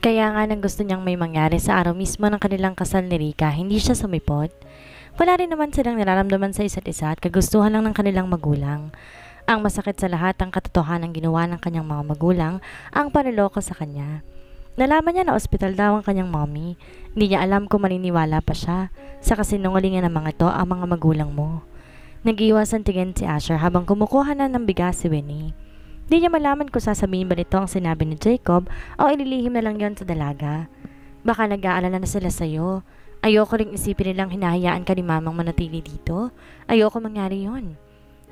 Kaya nga nang gusto niyang may mangyari sa araw mismo ng kanilang kasal ni Rika, hindi siya sumipot. Wala rin naman silang nararamdaman sa isa't isa at kagustuhan lang ng kanilang magulang. Ang masakit sa lahat ang katotohanan ng ginawa ng kanyang mga magulang ang panloloko sa kanya. Nalaman niya na ospital daw ang kanyang mommy. Hindi niya alam kung maniniwala pa siya sa kasinungalingan ng mga ito ang mga magulang mo. Nag-iwasan tingin si Asher habang kumukuha na ng bigas si Winnie. Di niya malaman kung sasabihin ba nito ang sinabi ni Jacob o ililihim na lang yon sa dalaga. Baka nag-aalala na sila sa'yo. Ayoko ring isipin nilang hinahayaan ka ni mamang manatili dito. Ayoko mangyari yon.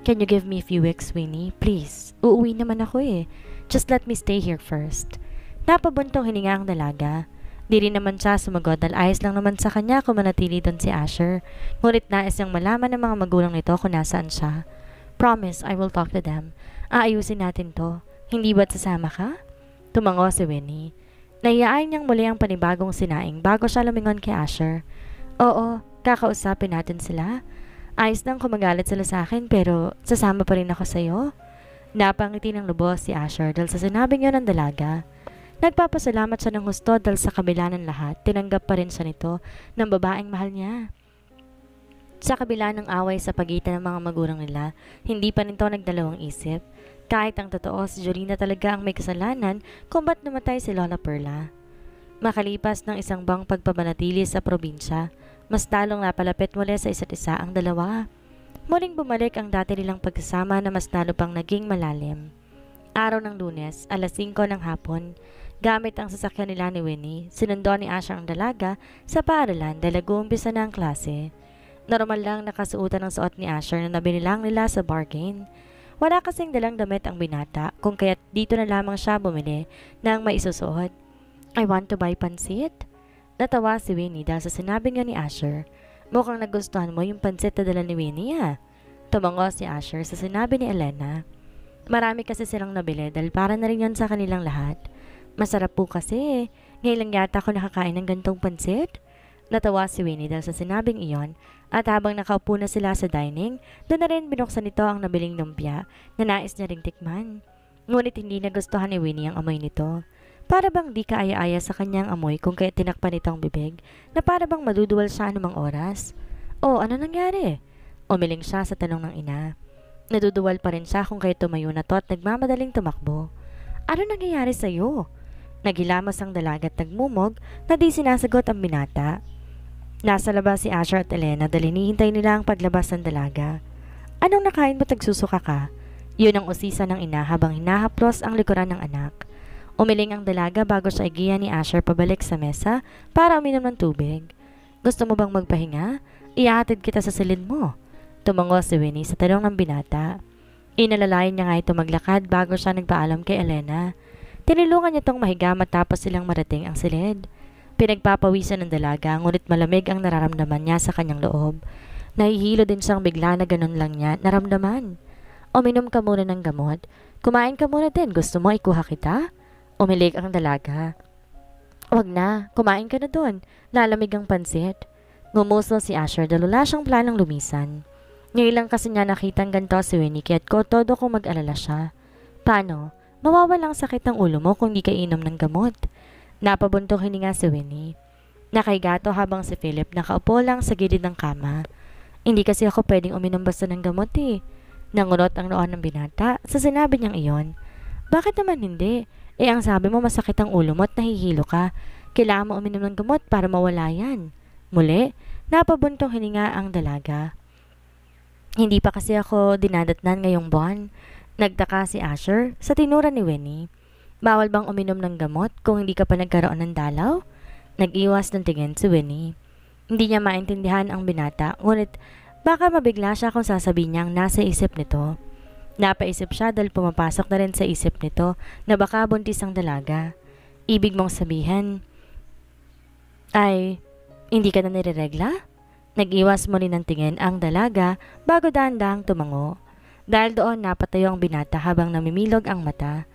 Can you give me a few weeks, Winnie? Please. Uuwi naman ako eh. Just let me stay here first. Napabuntong hininga ang dalaga. Di rin naman siya sumagot dahil ayos lang naman sa kanya kung manatili doon si Asher. Ngunit nais niyang malaman ng mga magulang nito kung nasaan siya. Promise, I will talk to them. Aayusin natin to. Hindi ba't sasama ka? Tumango si Winnie. Nahiyain niyang muli ang panibagong sinaing bago siya lumingon kay Asher. Oo, kakausapin natin sila. Ayos nang kumagalit sila sa akin pero sasama pa rin ako sa'yo. Napangiti ng lubos si Asher dahil sa sinabing yun ng dalaga. Nagpapasalamat siya ng husto dahil sa kabila ng lahat, tinanggap pa rin siya nito ng babaeng mahal niya. Sa kabila ng away sa pagitan ng mga magulang nila, hindi pa nito nagdalawang isip. Kahit ang totoo, si Jolina talaga ang may kasalanan kung ba't namatay si Lola Perla. Makalipas ng isang buwang pagpapanatili sa probinsya, mas talong napalapit muli sa isa't isa ang dalawa. Muling bumalik ang dati nilang pagsasama na mas lalo pang naging malalim. Araw ng Lunes, alas 5 ng hapon, gamit ang sasakyan nila ni Winnie, sinundo ni Asher ang dalaga sa paaralan dahil nag-uumpisa na ang klase. Normal lang nakasuotan ng suot ni Asher na nabili lang nila sa bargain. Wala kasing dalang damit ang binata kung kaya't dito na lamang siya bumili ng maisusuot. I want to buy pansit. Natawa si Winnie dahil sa sinabi nga ni Asher. Mukhang nagustuhan mo yung pansit na dala ni Winnie ah. Tumango si Asher sa sinabi ni Elena. Marami kasi silang nabili dahil para na rin yan sa kanilang lahat. Masarap po kasi. Ngayon lang yata ako nakakain ng gantong pansit. Natawa si Winnie dahil sa sinabing iyon at habang nakaupo na sila sa dining, doon na rin binuksan nito ang nabiling lumpia na nais niya ring tikman. Ngunit hindi nagustuhan ni Winnie ang amoy nito. Para bang di kaaya-aya sa kanyang amoy kung kaya tinakpan nito ang bibig na para bang maduduwal siya anumang oras. Oh, ano nangyari? Umiling siya sa tanong ng ina. Naduduwal pa rin siya kung kaya tumayo na to at nagmamadaling tumakbo. Ano nangyayari sa'yo? Naghilamos ang dalaga at nagmumog na di sinasagot ang binata. Nasa labas si Asher at Elena dahil hinihintay nila ang paglabas ng dalaga. Anong nakain mo tagsusuka ka? Yun ang usisa ng ina habang hinahaplos ang likuran ng anak. Umiling ang dalaga bago siya igiya ni Asher pabalik sa mesa para uminom ng tubig. Gusto mo bang magpahinga? Ihahatid kita sa silid mo. Tumango si Winnie sa tanong ng binata. Inalalayan niya nga ito maglakad bago siya nagpaalam kay Elena. Tinulungan niya tong mahiga matapos silang marating ang silid. Pinagpapawisan ng dalaga ngunit malamig ang nararamdaman niya sa kanyang loob. Nahihilo din siyang bigla na ganun lang niya naramdaman. Uminom ka muna ng gamot. Kumain ka muna din. Gusto mo ikuha kita? Umilig ang dalaga. Wag na. Kumain ka na doon. Lalamig ang pansit. Ngumuso si Asher dahil wala siyang planong lumisan. Ngayon lang kasi niya nakitang ganito si Winnie kaya't ko todo kung mag-alala siya. Paano? Mawawalang sakit ng ulo mo kung di ka inom ng gamot. Napabuntong hininga si Winnie. Nakaigato habang si Philip nakaupo lang sa gilid ng kama. Hindi kasi ako pwedeng uminom basta ng gamot eh. Nangunot ang noon ng binata sa sinabi niyang iyon. Bakit naman hindi? Eh ang sabi mo masakit ang ulo mo at nahihilo ka. Kailangan mo uminom ng gamot para mawala yan. Muli, napabuntong hininga ang dalaga. Hindi pa kasi ako dinadatnan ngayong buwan. Nagtaka si Asher sa tinura ni Winnie. Bawal bang uminom ng gamot kung hindi ka pa nagkaroon ng dalaw? Nag-iwas ng tingin si Winnie. Hindi niya maintindihan ang binata, ngunit baka mabigla siya kung sasabihin niyang nasa isip nito. Napaisip siya dahil pumapasok na rin sa isip nito na baka buntis ang dalaga. Ibig mong sabihin, ay, hindi ka na nireregla? Nag-iwas mo rin ng tingin ang dalaga bago dahan-dahang tumango. Dahil doon napatayo ang binata habang namimilog ang mata.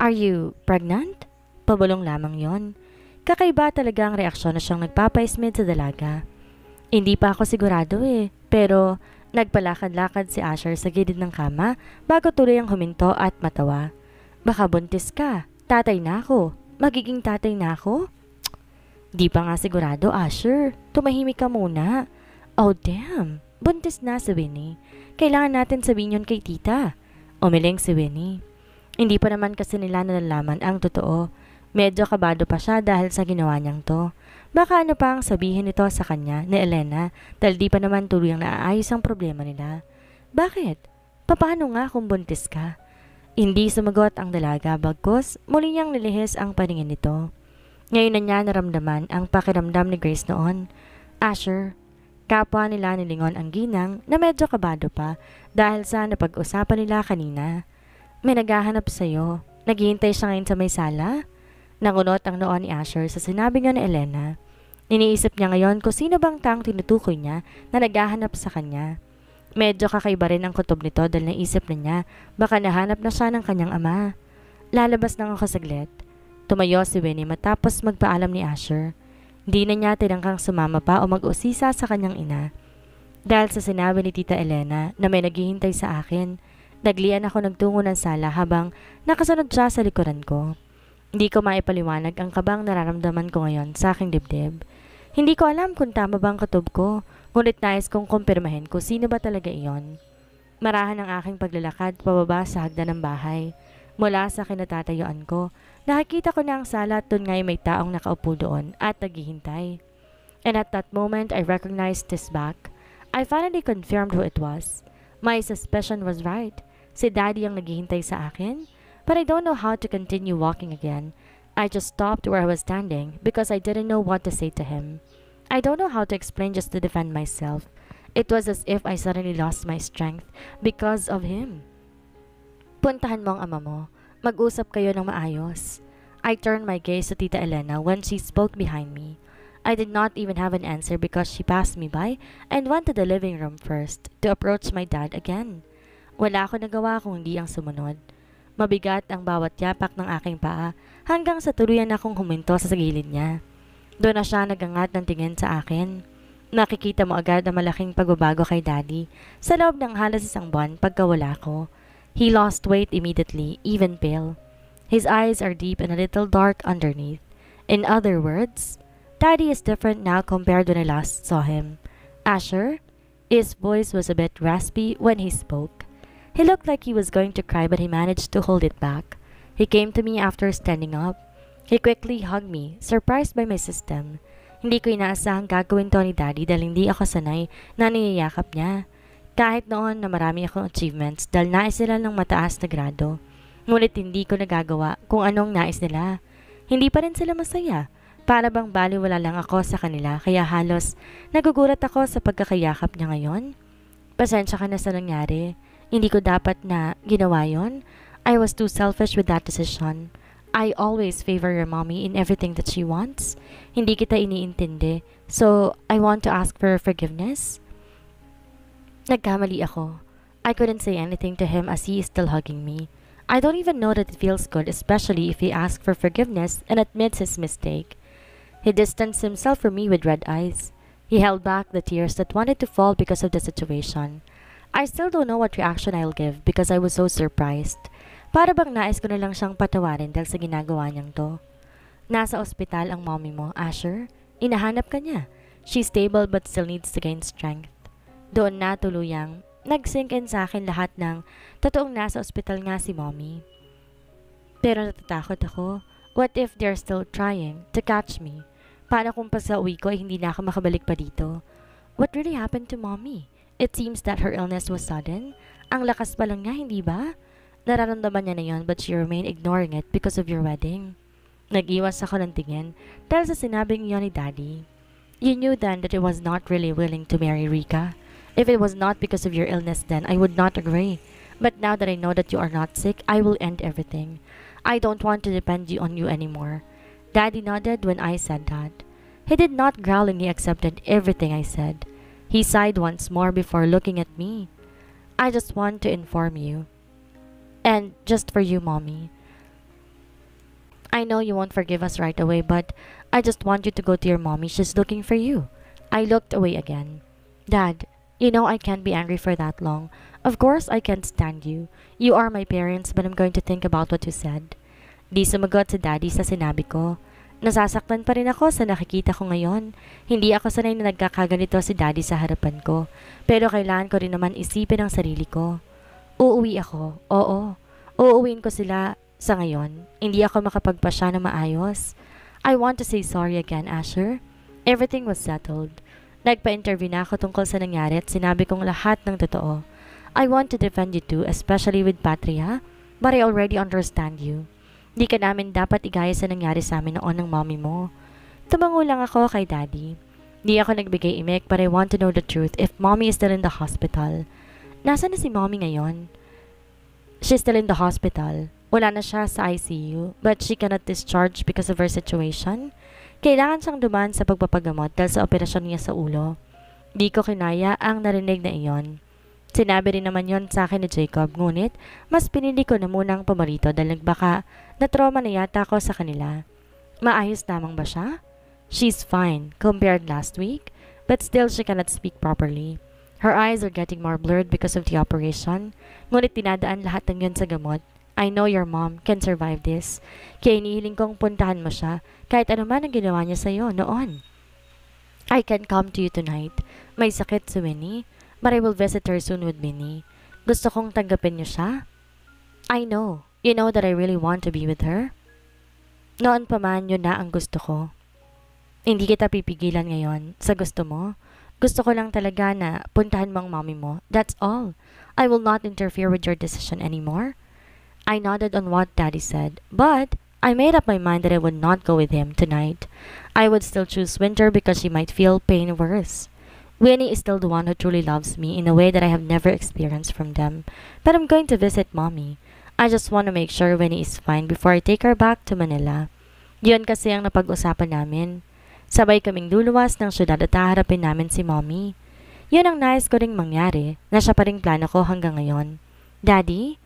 Are you pregnant? Pabulong lamang yon. Kakaiba talaga ang reaksyon na siyang nagpapaismid sa dalaga. Hindi pa ako sigurado eh, pero nagpalakad-lakad si Asher sa gilid ng kama bago tuloy ang huminto at matawa. Baka buntis ka, tatay na ako. Magiging tatay na ako? Di pa nga sigurado, Asher. Tumahimik ka muna. Oh, damn. Buntis na si Winnie. Kailangan natin sabihin yun kay tita. Umiling si Winnie. Hindi pa naman kasi nila nalalaman ang totoo. Medyo kabado pa siya dahil sa ginawa niyang to. Baka ano pa ang sabihin nito sa kanya ni Elena dahil di pa naman tuluyang naaayos ang problema nila. Bakit? Paano nga kung buntis ka? Hindi sumagot ang dalaga bagkus muli niyang nilihis ang paningin nito. Ngayon na niya naramdaman ang pakiramdam ni Grace noon. Asher, kapwa nila nilingon ang ginang na medyo kabado pa dahil sa napag-usapan nila kanina. May naghahanap sa'yo. Naghihintay siya ngayon sa may sala? Nangunot ang noon ni Asher sa sinabi nga ni Elena. Iniisip niya ngayon kung sino bang taong tinutukoy niya na naghahanap sa kanya. Medyo kakaiba rin ang kutob nito dahil naisip na niya baka nahanap na siya ng kanyang ama. Lalabas lang ako saglit. Tumayo si Winnie matapos magpaalam ni Asher. Di na niya tinangkang sumama pa o mag-usisa sa kanyang ina. Dahil sa sinabi ni Tita Elena na may naghihintay sa akin, naglian ako nagtungo ng sala habang nakasunod siya sa likuran ko. Hindi ko maipaliwanag ang kabang nararamdaman ko ngayon sa aking dibdib. Hindi ko alam kung tama ba ang kutob ko, ngunit nais kong kumpirmahin kung sino ba talaga iyon. Marahan ang aking paglalakad pababa sa hagdan ng bahay. Mula sa kinatatayuan ko, nakikita ko na ang sala at doon nga'y may taong nakaupo doon at naghihintay. And at that moment, I recognized his back. I finally confirmed who it was. My suspicion was right. Si Daddy ang naghihintay sa akin. But I don't know how to continue walking again. I just stopped where I was standing because I didn't know what to say to him. I don't know how to explain just to defend myself. It was as if I suddenly lost my strength because of him. Puntahan mo ang ama mo. Mag-usap kayo ng maayos. I turned my gaze to Tita Elena when she spoke behind me. I did not even have an answer because she passed me by and went to the living room first to approach my dad again. Wala ako nagawa kung hindi ang sumunod. Mabigat ang bawat yapak ng aking paa hanggang sa tuluyan akong huminto sa gilid niya. Doon na siya nagangat ng tingin sa akin. Nakikita mo agad ang malaking pagbabago kay Daddy sa loob ng halos isang buwan pagkawala ko. He lost weight immediately, even pale. His eyes are deep and a little dark underneath. In other words, Daddy is different now compared when I last saw him. Asher? His voice was a bit raspy when he spoke. He looked like he was going to cry but he managed to hold it back. He came to me after standing up. He quickly hugged me, surprised by my system. Hindi ko inaasahang gagawin to ni Daddy dahil hindi ako sanay na niyayakap niya. Kahit noon na marami akong achievements dahil nais nila ng mataas na grado. Ngunit hindi ko nagagawa kung anong nais nila. Hindi pa rin sila masaya. Para bang baliwala lang ako sa kanila kaya halos nagugulat ako sa pagkakayakap niya ngayon. Pasensya ka na sa nangyari. Hindi ko dapat na ginawa yon. I was too selfish with that decision. I always favor your mommy in everything that she wants. Hindi kita iniintindi. So, I want to ask for forgiveness. Nagkamali ako. I couldn't say anything to him as he is still hugging me. I don't even know that it feels good, especially if he asks for forgiveness and admits his mistake. He distanced himself from me with red eyes. He held back the tears that wanted to fall because of the situation. I still don't know what reaction I'll give because I was so surprised. Para bang nais ko na lang siyang patawarin dahil sa ginagawa niyang to. Nasa ospital ang mommy mo, Asher. Inahanap ka niya. She's stable but still needs to gain strength. Doon na tuluyang nag-sink in sa akin lahat ng totoong nasa ospital nga si mommy. Pero natatakot ako. What if they're still trying to catch me? Paano kung pag sa uwi ko ay hindi na ako makabalik pa dito? What really happened to mommy? It seems that her illness was sudden. Ang lakas pa lang niya, hindi ba? Nararamdaman niya na yon but she remained ignoring it because of your wedding. Nag-iwas ako ng tingin dahil sa sinabing iyon ni Daddy. You knew then that I was not really willing to marry Rika. If it was not because of your illness then, I would not agree. But now that I know that you are not sick, I will end everything. I don't want to depend on you anymore. Daddy nodded when I said that. He did not growl and he accepted everything I said. He sighed once more before looking at me. I just want to inform you. And just for you, Mommy. I know you won't forgive us right away, but I just want you to go to your mommy. She's looking for you. I looked away again. Dad, you know I can't be angry for that long. Of course I can't stand you. You are my parents, but I'm going to think about what you said. Di sumagot si Daddy sa sinabi ko. Nasasaktan pa rin ako sa nakikita ko ngayon. Hindi ako sanay na nagkakaganito si Daddy sa harapan ko. Pero kailangan ko rin naman isipin ang sarili ko. Uuwi ako. Oo. Uuwiin ko sila sa ngayon. Hindi ako makapagpasya na maayos. I want to say sorry again, Asher. Everything was settled. Nagpa-interview na ako tungkol sa nangyari at sinabi kong lahat ng totoo. I want to defend you too, especially with Patria, but I already understand you. Di ka namin dapat igaya sa nangyari sa amin noon ng mommy mo. Tumango lang ako kay Daddy. Di ako nagbigay imik but I want to know the truth if mommy is still in the hospital. Nasaan na si mommy ngayon? She's still in the hospital. Wala na siya sa ICU but she cannot discharge because of her situation. Kailangan siyang dumaan sa pagpapagamot dahil sa operasyon niya sa ulo. Di ko kinaya ang narinig na iyon. Sinabi rin naman yon sa akin ni Jacob, ngunit mas pinili ko na munang pumarito dahil baka na-trauma na yata ako sa kanila. Maayos lamang ba siya? She's fine compared last week, but still she cannot speak properly. Her eyes are getting more blurred because of the operation, ngunit tinadaan lahat ng yun sa gamot. I know your mom can survive this, kaya inihiling kong puntahan mo siya kahit ano man ang ginawa niya sa'yo noon. I can come to you tonight. May sakit si Winnie. But I will visit her soon with Minnie. Gusto kong tanggapin niyo siya? I know. You know that I really want to be with her? Noon pa man, yun na ang gusto ko. Hindi kita pipigilan ngayon sa gusto mo. Gusto ko lang talaga na puntahan mo ang mommy mo. That's all. I will not interfere with your decision anymore. I nodded on what Daddy said, but I made up my mind that I would not go with him tonight. I would still choose Winter because she might feel pain worse. Winnie is still the one who truly loves me in a way that I have never experienced from them. But I'm going to visit mommy. I just want to make sure Winnie is fine before I take her back to Manila. Yun kasi ang napag-usapan namin. Sabay kaming luluwas ng syudad at haharapin namin si mommy. Yun ang nais ko ring mangyari na siya pa ring plano ko hanggang ngayon. Daddy?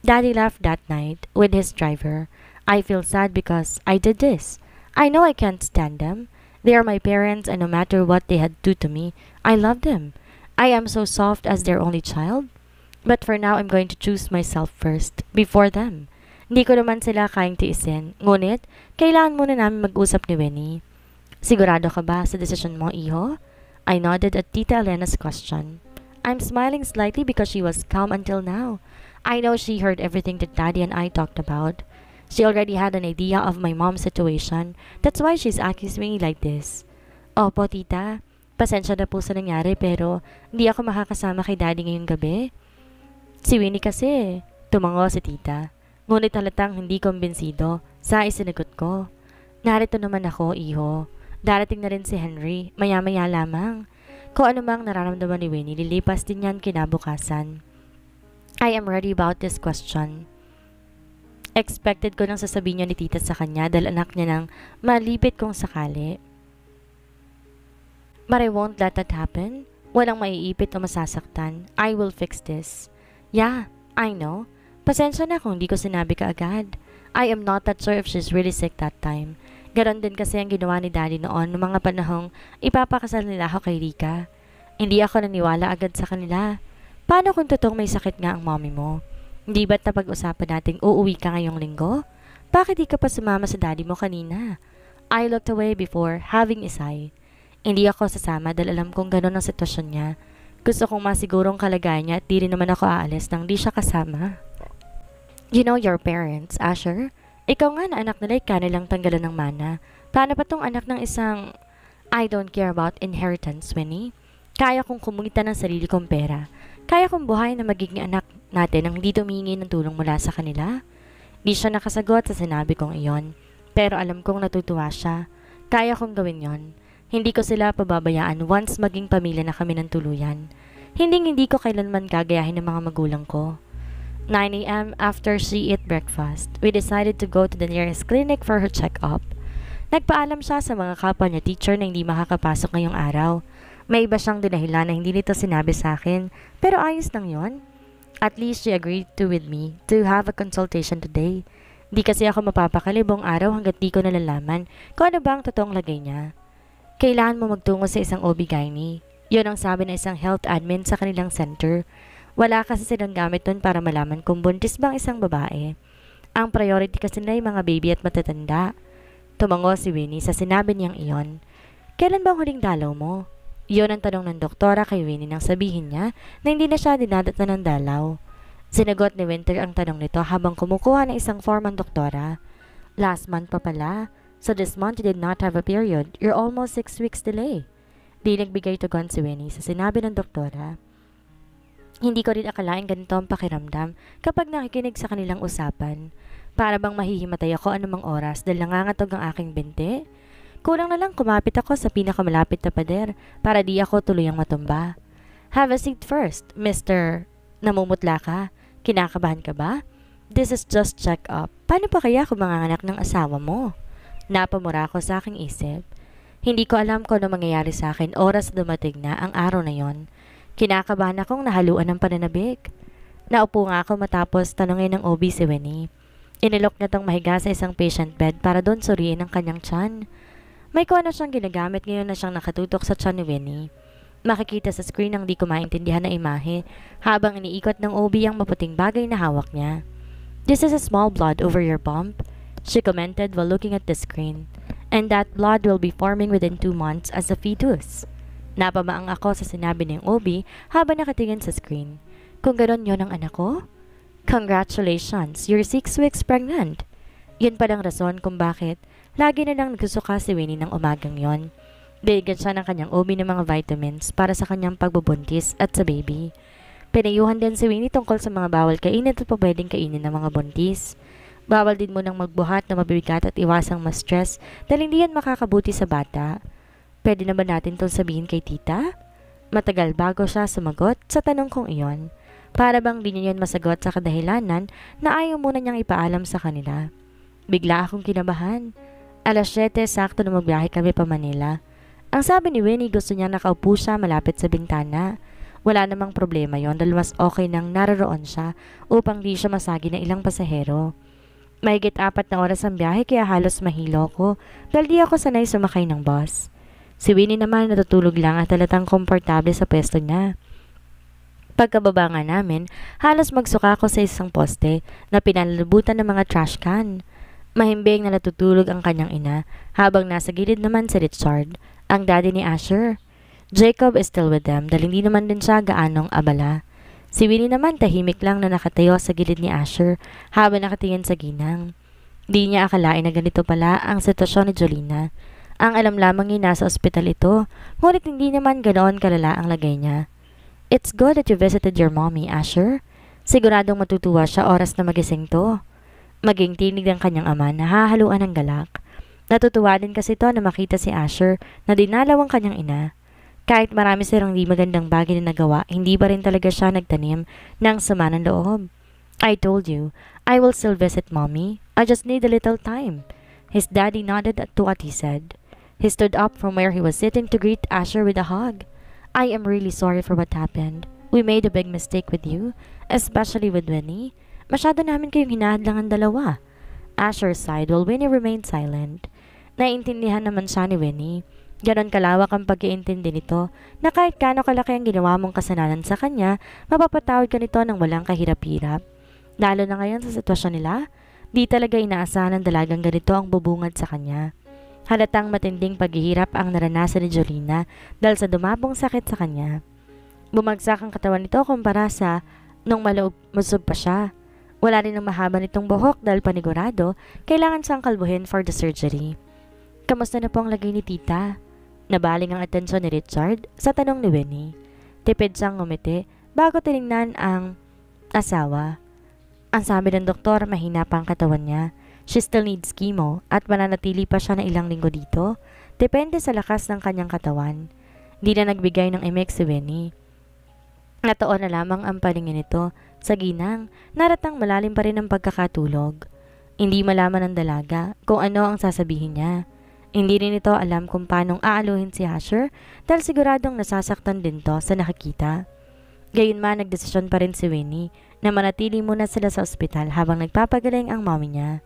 Daddy left that night with his driver. I feel sad because I did this. I know I can't stand them. They are my parents and no matter what they had do to me, I love them. I am so soft as their only child. But for now, I'm going to choose myself first, before them. Hindi ko naman sila kayang tiisin, ngunit kailangan muna namin mag-usap ni Winnie. Sigurado ka ba sa desisyon mo, iho? I nodded at Tita Elena's question. I'm smiling slightly because she was calm until now. I know she heard everything that Daddy and I talked about. She already had an idea of my mom's situation. That's why she's acting me like this. Opo, tita. Pasensya na po sa nangyari pero hindi ako makakasama kay Daddy ngayong gabi. Si Winnie kasi. Tumango si tita. Ngunit halatang hindi kumbinsido sa isinagot ko. Narito naman ako, iho. Darating na rin si Henry. Maya-maya lamang. Kung ano mang nararamdaman ni Winnie, lilipas din yan kinabukasan. I am ready about this question. Expected ko nang sasabihin niya ni tita sa kanya dahil anak niya nang malipit kung sakali. But I won't let that happen. Walang maiipit o masasaktan. I will fix this. Yeah, I know. Pasensya na kung di ko sinabi ka agad. I am not that sure if she's really sick that time. Ganon din kasi ang ginawa ni Daddy noon noong mga panahong ipapakasal nila ako kay Rika. Hindi ako naniwala agad sa kanila. Paano kung totoong may sakit nga ang mommy mo? Hindi ba't napag-usapan nating uuwi ka ngayong linggo? Bakit di ka pa sumama sa Daddy mo kanina? I looked away before having a sigh. Hindi ako sasama dahil alam kong gano'n ang sitwasyon niya. Gusto kong masigurong kalagayan niya at di rin naman ako aalis nang di siya kasama. You know your parents, Asher? Ikaw nga na anak nila kanilang tanggalan ng mana. Paano pa tong anak ng isang... I don't care about inheritance, Winnie. Kaya kong kumita ng sarili kong pera. Kaya kong buhay na magiging anak natin nang hindi tumingi ng tulong mula sa kanila. Di siya nakasagot sa sinabi kong iyon. Pero alam kong natutuwa siya. Kaya kong gawin yon. Hindi ko sila pababayaan once maging pamilya na kami ng tuluyan. Hindi ko kailanman gagayahin ng mga magulang ko. 9 a.m. after she ate breakfast, we decided to go to the nearest clinic for her check-up. Nagpaalam siya sa mga kapwa niya teacher na hindi makakapasok ngayong araw. May iba siyang dinahilan na hindi nito sinabi sa akin, pero ayos lang yon. At least she agreed to with me to have a consultation today. Di kasi ako mapapakali buong araw hanggat di ko nalalaman kung ano ba ang totoong lagay niya. Kailangan mo magtungo sa isang OB-GYN. Yun ang sabi ng isang health admin sa kanilang center. Wala kasi silang gamit nun para malaman kung buntis bang isang babae. Ang priority kasi na yung mga baby at matatanda. Tumango si Winnie sa sinabi niyang iyon. Kailan bang huling dalaw mo? Iyon ang tanong ng doktora kay Winnie nang sabihin niya na hindi na siya dinadatan ng dalaw. Sinagot ni Winter ang tanong nito habang kumukuha ng isang form ang doktora. Last month pa pala. So this month you did not have a period. You're almost 6 weeks delay. Di nagbigay tugon si Winnie sa sinabi ng doktora. Hindi ko rin akalain ganito ang pakiramdam kapag nakikinig sa kanilang usapan. Para bang mahihimatay ako anumang oras dahil nangangatog ang aking binti? Kulang na lang kumapit ako sa pinakamalapit na pader para di ako tuluyang matumba. Have a seat first, Mr. Namumutla ka. Kinakabahan ka ba? This is just check-up. Paano pa kaya kung manganganak ng asawa mo? Napamura ako sa aking isip. Hindi ko alam kung ano mangyayari sa akin oras dumating na ang araw na yon. Kinakabahan akong nahaluan ng pananabik. Naupo nga ako matapos tanungin ng OB si Winnie. Inilok niya tong mahiga sa isang patient bed para doon suriin ang kanyang tiyan. May kung ano siyang ginagamit ngayon na siyang nakatutok sa tiyan ni Winnie. Makikita sa screen ang di ko maintindihan na imahe habang iniikot ng OB ang maputing bagay na hawak niya. This is a small blood over your bump, she commented while looking at the screen. And that blood will be forming within 2 months as a fetus. Napamaang ako sa sinabi ng OB habang nakatingin sa screen. Kung gano'n yon ang anak ko? Congratulations, you're 6 weeks pregnant. Yun palang rason kung bakit lagi na lang nagsusuka si Winnie ng umagang yon. Binigyan siya ng kanyang OB ng mga vitamins para sa kanyang pagbubuntis at sa baby. Pinayuhan din si Winnie tungkol sa mga bawal kainin at pwedeng kainin ng mga buntis. Bawal din mo nang magbuhat na mabibigat at iwasang ma-stress dahil hindi yan makakabuti sa bata. Pwede na ba natin itong sabihin kay tita? Matagal bago siya sumagot sa tanong kong iyon. Para bang di niya yun masagot sa kadahilanan na ayaw muna niyang ipaalam sa kanila. Bigla akong kinabahan. Alas 7 sakto na magbiyahe kami pa Manila. Ang sabi ni Winnie gusto niya nakaupo siya malapit sa bintana. Wala namang problema yon dahil mas okay nang naroroon siya upang di siya masagi ng ilang pasahero. Mahigit 4 na oras ang biyahe kaya halos mahilo ko dahil di ako sanay sumakay ng bus. Si Winnie naman natutulog lang at talatang komportable sa pwesto niya. Pagkababa nga namin, halos magsuka ako sa isang poste na pinalalabutan ng mga trash can. Mahimbing na natutulog ang kanyang ina habang nasa gilid naman si Richard, ang daddy ni Asher. Jacob is still with them dahil hindi naman din siya gaanong abala. Si Winnie naman tahimik lang na nakatayo sa gilid ni Asher habang nakatingin sa ginang. Di niya akalain na ganito pala ang sitwasyon ni Jolina. Ang alam lamang niya nasa ospital ito, ngunit hindi naman ganoon kalala ang lagay niya. It's good that you visited your mommy, Asher. Siguradong matutuwa siya oras na magising to. Maging tinig ng kanyang ama na hahaluan ng galak. Natutuwa din kasi to na makita si Asher na dinalaw ang kanyang ina. Kahit marami silang di magandang bagay na nagawa, hindi pa rin talaga siya nagtanim ng sama ng loob. I told you, I will still visit mommy. I just need a little time. His daddy nodded to what he said. He stood up from where he was sitting to greet Asher with a hug. I am really sorry for what happened. We made a big mistake with you, especially with Winnie. Masyado namin kayong hinahadlangan dalawa. Asher sighed while Winnie remained silent. Naiintindihan naman siya ni Winnie. Ganon kalawak ang pag-iintindi nito na kahit gaano kalaki ang ginawa mong kasalanan sa kanya, mapapatawad ka nito ng walang kahirap-hirap. Lalo na ngayon sa sitwasyon nila, di talaga inaasahan ng dalagang ganito ang bubungad sa kanya. Halatang matinding paghihirap ang naranasan ni Jolina dahil sa dumabong sakit sa kanya. Bumagsak ang katawan nito kumpara sa nung malusog pa siya. Wala rin ang mahaba nitong buhok dahil panigurado, kailangan siyang kalbuhin for the surgery. Kamusta na po ang lagay ni tita? Nabaling ang atensyon ni Richard sa tanong ni Winnie. Tipid siyang ngumiti bago tiningnan ang asawa. Ang sabi ng doktor, mahina pa ang katawan niya. She still needs chemo at mananatili pa siya na ilang linggo dito. Depende sa lakas ng kanyang katawan. Di na nagbigay ng imik si Winnie. Natoon na lamang ang paningin nito sa ginang, naratang malalim pa rin ang pagkakatulog. Hindi malaman ng dalaga kung ano ang sasabihin niya. Hindi rin ito alam kung paanong aaluhin si Asher dahil siguradong nasasaktan din to sa nakikita. Gayunman nagdesisyon pa rin si Winnie na manatili muna sila sa ospital habang nagpapagaling ang mommy niya.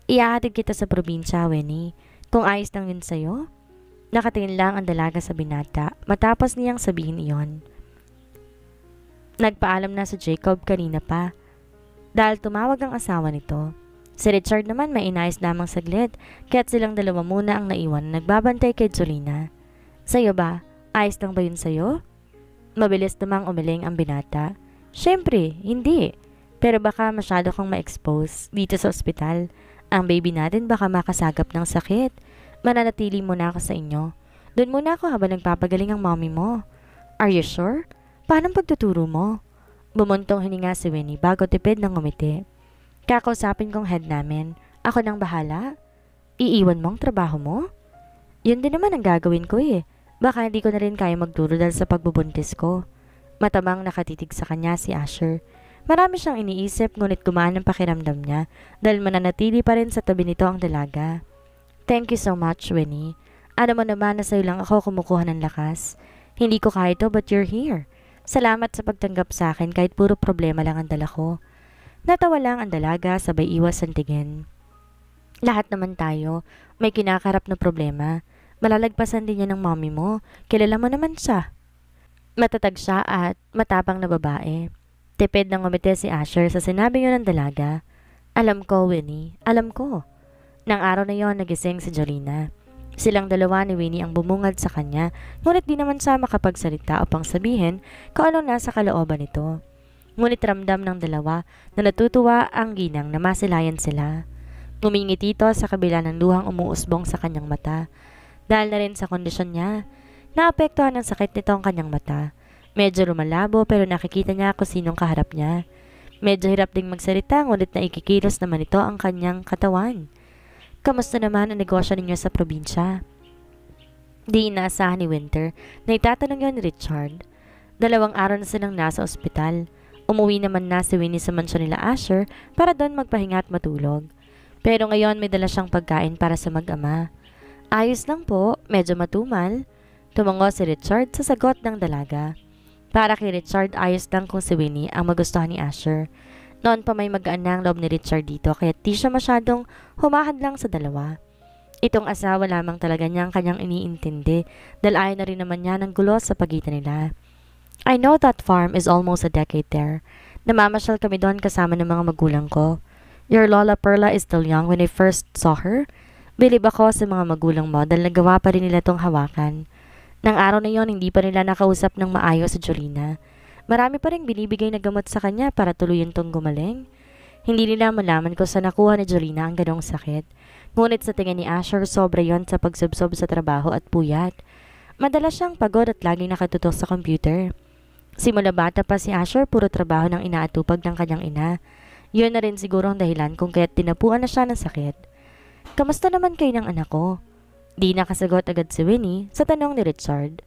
Ihahatid kita sa probinsya, Winnie. Kung ayos lang yun sa'yo? Nakatingin lang ang dalaga sa binata matapos niyang sabihin iyon. Nagpaalam na sa Jacob kanina pa dahil tumawag ang asawa nito. Si Richard naman may inayos lamang saglit, kaya't silang dalawa muna ang naiwan na nagbabantay kay Jolina. Sa'yo ba? Ayos lang ba yun sa'yo? Mabilis namang umiling ang binata. Siyempre, hindi. Pero baka masyado kang ma-expose dito sa ospital. Ang baby natin baka makasagap ng sakit. Mananatili muna ako sa inyo. Doon muna ako habang nagpapagaling ang mommy mo. Are you sure? Paano ang pagtuturo mo? Bumuntong hininga si Winnie bago tipid ng ngumiti. Kakausapin kong head namin. Ako nang bahala. Iiwan mo ang trabaho mo? Yun din naman ang gagawin ko eh. Baka hindi ko na rin kaya magturo dahil sa pagbubuntis ko. Matamang nakatitig sa kanya si Asher. Marami siyang iniisip ngunit gumaan ang pakiramdam niya dahil mananatili pa rin sa tabi nito ang dalaga. Thank you so much, Winnie. Alam mo naman na sa'yo lang ako kumukuha ng lakas. Hindi ko kaya ito but you're here. Salamat sa pagtanggap sa akin kahit puro problema lang ang dala ko. Natawa lang ang dalaga sabay iwas ang tingin. Lahat naman tayo may kinakarap na problema. Malalagpasan din niya ng mommy mo. Kilala mo naman siya. Matatag siya at matapang na babae. Tipid ng ngumiti si Asher sa sinabi niyo ng dalaga. Alam ko, Winnie. Alam ko. Nang araw na yon nagising si Jolina. Silang dalawa ni Winnie ang bumungad sa kanya, ngunit di naman siya makapagsalita upang sabihin kung anong nasa kalooban nito. Ngunit ramdam ng dalawa na natutuwa ang ginang na masilayan sila. Ngumingiti ito sa kabila ng luhang umuusbong sa kanyang mata. Dahil na rin sa kondisyon niya, naapektuhan ng sakit nito ang kanyang mata. Medyo lumalabo pero nakikita niya kung sinong kaharap niya. Medyo hirap ding magsalita ngunit naikikilos naman ito ang kanyang katawan. Kamusta naman ang negosyo ninyo sa probinsya? Di inaasahan ni Winter na itatanong yun ni Richard. 2 araw na silang nasa ospital. Umuwi naman na si Winnie sa mansyon nila Asher para doon magpahinga at matulog. Pero ngayon may dala siyang pagkain para sa mag-ama. Ayos lang po, medyo matumal. Tumango si Richard sa sagot ng dalaga. Para kay Richard, ayos lang kung si Winnie ang magustuhan ni Asher. Noon pa may magaan na ang loob ni Richard dito kaya di siya masyadong humahadlang sa dalawa. Itong asawa lamang talaga niya ang kanyang iniintindi dahil ayaw na rin naman niya ng gulo sa pagitan nila. I know that farm is almost a decade there. Namamasyal kami doon kasama ng mga magulang ko. Your Lola Perla is still young when I first saw her. Bilib ako sa mga magulang mo dahil nagawa pa rin nila tong hawakan. Nang araw na yon hindi pa nila nakausap ng maayos si Jolina. Marami pa rin binibigay na gamot sa kanya para tuluyan tong gumaling. Hindi nila malaman kung saan nakuha ni Jolina ang ganong sakit. Ngunit sa tingin ni Asher sobra yon sa pagsubsob sa trabaho at puyat. Madalas siyang pagod at laging nakatutok sa computer. Simula bata pa si Asher puro trabaho ng inaatupag ng kanyang ina. Yun na rin siguro ang dahilan kung kaya't tinapuan na siya ng sakit. Kamusta naman kayo ng anak ko? Di nakasagot agad si Winnie sa tanong ni Richard.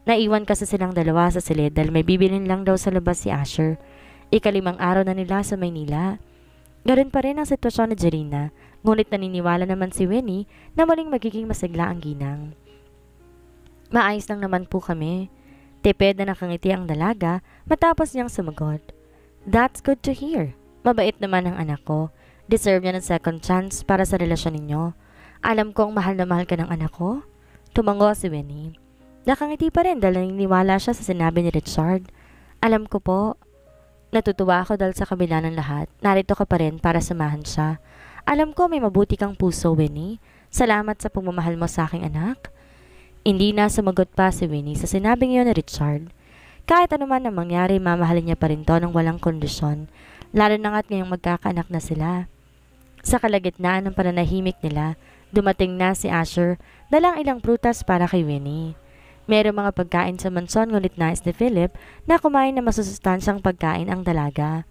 Naiwan kasi silang dalawa sa silid dahil may bibilin lang daw sa labas si Asher. 5 araw na nila sa Maynila. Ganoon pa rin ang sitwasyon ni Jolina, ngunit naniniwala naman si Winnie na muling magiging masigla ang ginang. Maayos lang naman po kami. Tipid na nakangiti ang dalaga matapos niyang sumagot. That's good to hear. Mabait naman ang anak ko. Deserve niya ng second chance para sa relasyon ninyo. Alam kong mahal na mahal ka ng anak ko. Tumango si Winnie. Nakangiti pa rin dahil naniniwala siya sa sinabi ni Richard. Alam ko po. Natutuwa ako dahil sa kabila ng lahat, narito ka pa rin para samahan siya. Alam ko may mabuti kang puso, Winnie. Salamat sa pagmamahal mo sa aking anak. Hindi na sumagot pa si Winnie sa sinabing iyon ni Richard. Kahit anuman ang mangyari, mamahalin niya pa rin to ng walang kondisyon, lalo na nga't ngayong magkakaanak na sila. Sa kalagitnaan ng pananahimik nila, dumating na si Asher, dalang ilang prutas para kay Winnie. Merong mga pagkain sa mansyon ngunit nais ni Philip na kumain na masusustansyang pagkain ang dalaga.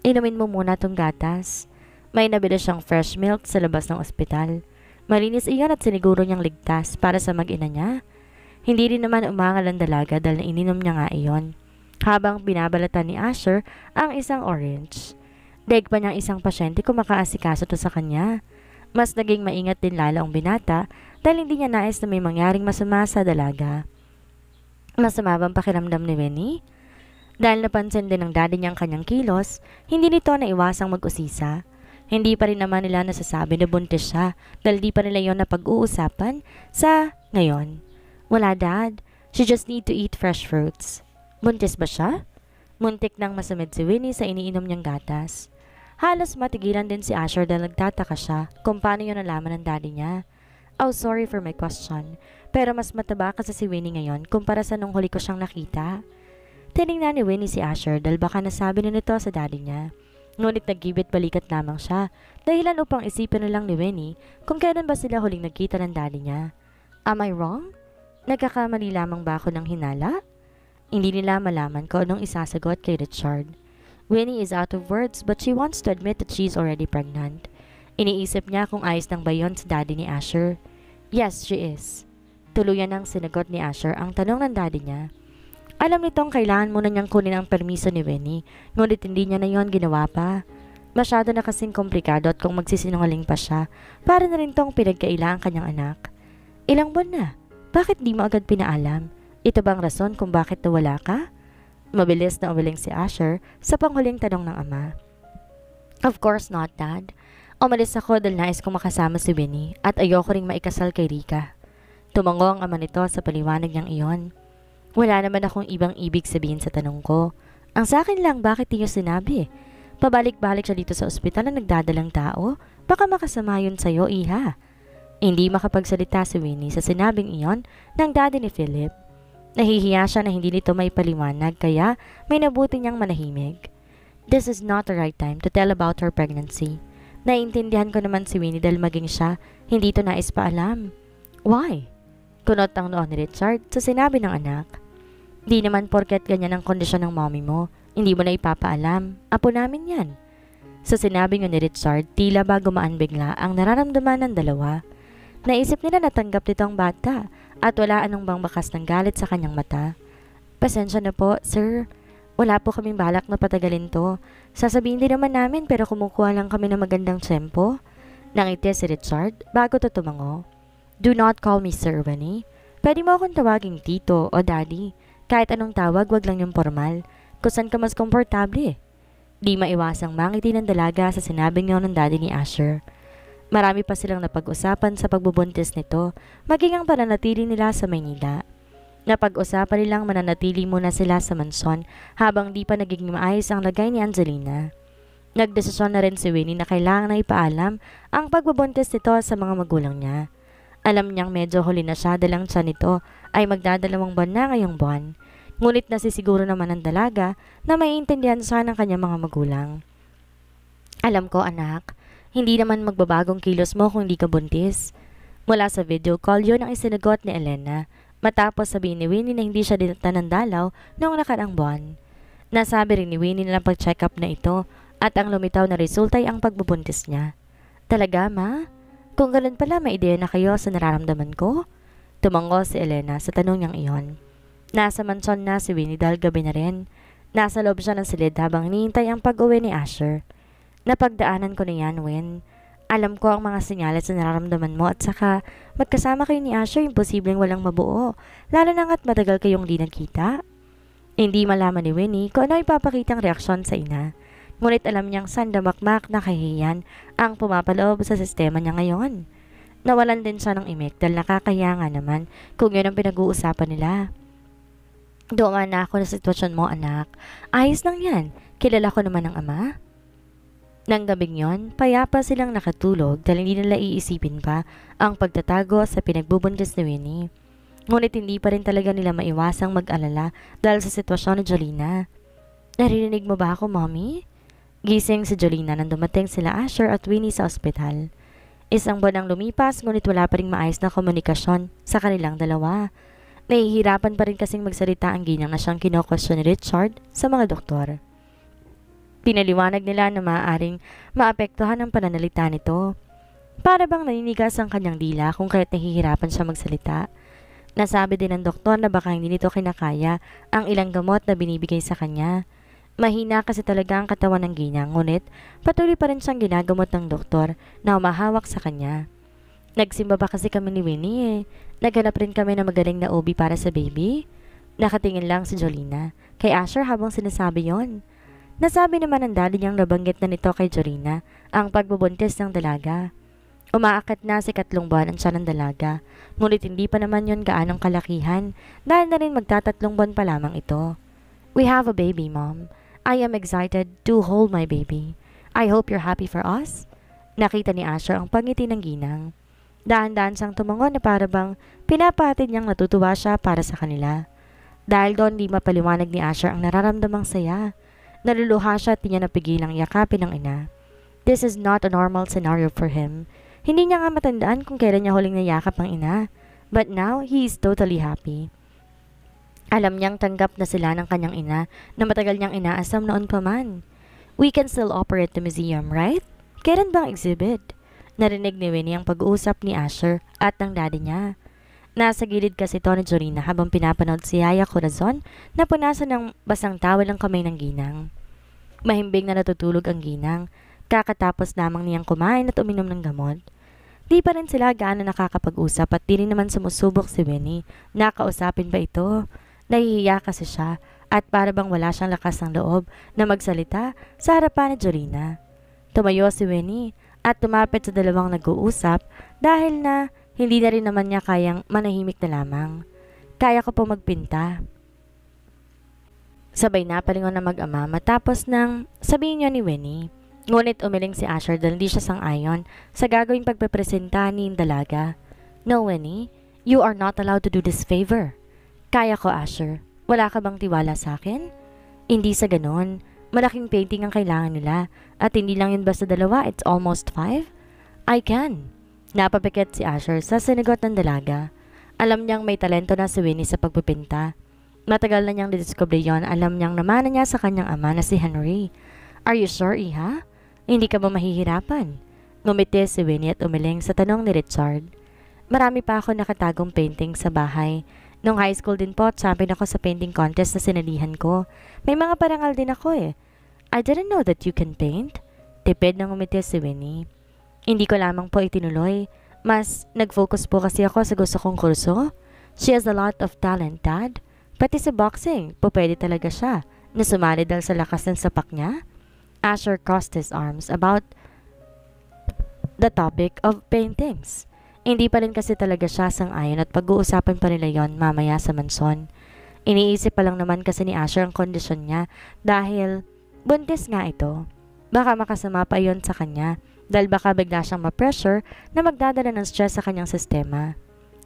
Inumin mo muna tong gatas. May nabili siyang fresh milk sa labas ng ospital. Malinis iyon at siniguro niyang ligtas para sa mag-ina niya. Hindi rin naman umangal ang dalaga dahil ininom niya nga iyon. Habang binabalatan ni Asher ang isang orange. Daig pa niyang isang pasyente kung makaasikaso to sa kanya. Mas naging maingat din lalo ang binata dahil hindi niya nais na may mangyaring masama sa dalaga. Masama bang pakiramdam ni Winnie? Dahil napansin din ng daddy niya ang kanyang kilos, hindi nito naiwasang mag-usisa. Hindi pa rin naman nila nasasabi na buntis siya dahil di pa nila yon na pag-uusapan sa ngayon. Wala dad, she just need to eat fresh fruits. Buntis ba siya? Muntik nang masamid si Winnie sa iniinom niyang gatas. Halos matigilan din si Asher dahil nagtataka siya kung paano yun nalaman ng daddy niya. Oh, sorry for my question. Pero mas mataba kasi si Winnie ngayon kumpara sa nung huli ko siyang nakita. Tinignan ni Winnie si Asher dahil baka nasabi na nito sa daddy niya. Ngunit nagibit balikat lamang siya, dahilan upang isipin na lang ni Winnie kung kailan ba sila huling nagkita ng daddy niya. Am I wrong? Nagkakamali lamang ba ako ng hinala? Hindi nila malaman kung anong isasagot kay Richard. Winnie is out of words but she wants to admit that she's already pregnant. Iniisip niya kung ayos nang ba yun sa daddy ni Asher. Yes, she is. Tuluyan nang sinagot ni Asher ang tanong ng daddy niya. Alam nitong kailangan muna niyang kunin ang permiso ni Winnie, ngunit hindi niya na yon ginawa pa. Masyado na kasing komplikado at kung magsisinungaling pa siya, para na rin tong pinagkaila ang kanyang anak. Ilang buwan na? Bakit di mo agad pinaalam? Ito bang rason kung bakit nawala ka? Mabilis na umiling si Asher sa panghuling tanong ng ama. Of course not, Dad. Umalis ako dahil nais kong makasama si Winnie at ayoko ring maikasal kay Rika. Tumango ang ama nito sa paliwanag niyang iyon. Wala naman akong ibang ibig sabihin sa tanong ko. Ang sa akin lang, bakit niyo sinabi? Pabalik-balik siya dito sa ospital na nagdadalang tao. Baka makasama yun sa'yo, iha. Hindi makapagsalita si Winnie sa sinabing iyon ng daddy ni Philip. Nahihiya siya na hindi nito may paliwanag kaya may nabuti niyang manahimik. This is not the right time to tell about her pregnancy. Naiintindihan ko naman si Winnie dahil maging siya, hindi ito nais paalam. Why? Kunot ang noon ni Richard sa sinabi ng anak. Di naman porket ganyan ang kondisyon ng mommy mo, hindi mo na ipapaalam. Apo namin yan. Sa sinabi ni Richard, tila ba gumaan bigla ang nararamdaman ng dalawa. Naisip nila natanggap nito ang bata at wala anong bang bakas ng galit sa kanyang mata. Pasensya na po, sir. Wala po kaming balak na patagalin to. Sasabihin din naman namin pero kumukuha lang kami ng magandang tsempo. Nangiti si Richard bago to tumango. Do not call me Sir Winnie. Pwede mo akong tawaging tito o daddy. Kahit anong tawag, wag lang yung formal. Kung saan ka mas komportable. Di maiwasang mangiti ng dalaga sa sinabing niyo ng daddy ni Asher. Marami pa silang napag-usapan sa pagbubuntis nito, maging ang pananatili nila sa Maynila. Napag-usapan nilang mananatili muna sila sa mansyon habang di pa nagiging maayos ang lagay ni Angelina. Nagdesisyon na rin si Winnie na kailangan na ipaalam ang pagbubuntis nito sa mga magulang niya. Alam niyang medyo huli na siya dalang siya nito ay magdadalawang buwan na ngayong buwan. Ngunit nasisiguro naman ang dalaga na maiintindihan siya ng kanyang mga magulang. Alam ko, anak. Hindi naman magbabagong kilos mo kung hindi ka buntis. Mula sa video call yun ang isinagot ni Elena matapos sabihin ni Winnie na hindi siya dinata ng dalaw noong nakaraang buwan. Nasabi rin ni Winnie na pag-check up na ito at ang lumitaw na resulta ay ang pagbubuntis niya. Talaga, ma? Kung ganun pala, may ideya na kayo sa nararamdaman ko? Tumango si Elena sa tanong niyang iyon. Nasa mansyon na si Winnie dahil gabi na rin. Nasa loob siya ng silid habang hinihintay ang pag-uwi ni Asher. Napagdaanan ko na yan, Win. Alam ko ang mga senyales na nararamdaman mo at saka magkasama kayo ni Asher imposibleng walang mabuo, lalo na nga't matagal kayong di nagkita. Hindi malaman ni Winnie kung ano ipapakitang reaksyon sa ina, ngunit alam niyang sandamakmak na kahihiyan ang pumapaloob sa sistema niya ngayon. Nawalan din siya ng imik dahil nakakaya nga naman kung yun ang pinag-uusapan nila. Dumaan na ako sa sitwasyon mo, anak. Ayos lang yan. Kilala ko naman ang ama. Nang gabing yon, payapa silang nakatulog dahil hindi nila iisipin pa ang pagtatago sa pinagbubuntis ni Winnie. Ngunit hindi pa rin talaga nila maiwasang mag-alala dahil sa sitwasyon ni Jolina. Naririnig mo ba ako, Mommy? Gising si Jolina nang dumating sila Asher at Winnie sa ospital. Isang buwan ang lumipas ngunit wala pa rin maayos na komunikasyon sa kanilang dalawa. Nahihirapan pa rin kasing magsalita ang ginang na siyang kinokwestiyon ni Richard sa mga doktor. Pinaliwanag nila na maaaring maapektuhan ang pananalita nito. Para bang naninigas ang kanyang dila kung kaya't nahihirapan siya magsalita. Nasabi din ng doktor na baka hindi nito kinakaya ang ilang gamot na binibigay sa kanya. Mahina kasi talaga ang katawan ng ginang, ngunit patuloy pa rin siyang ginagamot ng doktor na umahawak sa kanya. Nagsimba pa kasi kami ni Winnie eh. Naghanap rin kami na magaling na OB para sa baby. Nakatingin lang si Jolina kay Asher habang sinasabi yon. Nasabi naman ng daddy niyang nabanggit na nito kay Jolina ang pagbubuntis ng dalaga. Umaakat na si 3 buwan ang siya ng dalaga, ngunit hindi pa naman yon gaanong kalakihan dahil na rin magta3 buwan pa lamang ito. We have a baby, Mom. I am excited to hold my baby. I hope you're happy for us. Nakita ni Asher ang pangiti ng ginang. Dahan-dahan siyang tumango na para bang pinapatid niyang natutuwa siya para sa kanila. Dahil doon di mapaliwanag ni Asher ang nararamdamang saya. Naluluha siya at di niya napigilang yakapin ng ina. This is not a normal scenario for him. Hindi niya nga matandaan kung kailan niya huling nayakap ang ina. But now, he is totally happy. Alam niyang tanggap na sila ng kanyang ina na matagal niyang inaasam noon pa man. We can still operate the museum, right? Kailan bang exhibit? Narinig ni Winnie ang pag-uusap ni Asher at ng daddy niya. Nasa gilid kasi ito ni Jorina habang pinapanood si Yaya Corazon na punasan ng basang tawel ang kamay ng ginang. Mahimbing na natutulog ang ginang, kakatapos lamang niyang kumain at uminom ng gamot. Di pa rin sila gaano nakakapag-usap at di rin naman sumusubok si Winnie. Nakausapin ba ito? Nahihiya kasi siya at para bang wala siyang lakas ng loob na magsalita sa harapan ni Jorina. Tumayo si Winnie at tumapit sa dalawang nag-uusap dahil na hindi na rin naman niya kayang manahimik na lamang. Kaya ko po magpinta. Sabay na palingon na mag-ama matapos nang sabihin niya ni Winnie. Ngunit umiling si Asher dahil hindi siya sang-ayon sa gagawing pagpepresenta ni Dalaga. No, Winnie, you are not allowed to do this favor. Kaya ko, Asher. Wala ka bang tiwala sa akin? Hindi sa ganon. Malaking painting ang kailangan nila at hindi lang yun basta dalawa, it's almost 5. I can. Napapikit si Asher sa sinigot ng Dalaga. Alam niyang may talento na si Winnie sa pagpipinta. Matagal na niyang didiscover yon. Alam niyang namana niya sa kanyang ama na si Henry. Are you sure, Iha? Hindi ka ba mahihirapan? Ngumiti si Winnie at umiling sa tanong ni Richard. Marami pa ako nakatagong painting sa bahay. Nung high school din po, champion ako sa painting contest na sinalihan ko. May mga parangal din ako eh. I didn't know that you can paint. Tipid na ngumiti si Winnie. Hindi ko lamang po itinuloy. Mas nag-focus po kasi ako sa gusto kong kurso. She has a lot of talent, Dad. Pati sa boxing, pwede talaga siya. Na sumali dahil sa lakas ng sapak niya. Asher crossed his arms about the topic of paintings. Hindi pa rin kasi talaga siya sang-ayon at pag-uusapan pa nila yon mamaya sa manson. Iniisip pa lang naman kasi ni Asher ang kondisyon niya dahil buntis nga ito. Baka makasama pa yon sa kanya dahil baka bigla siyang ma-pressure na magdadala ng stress sa kanyang sistema.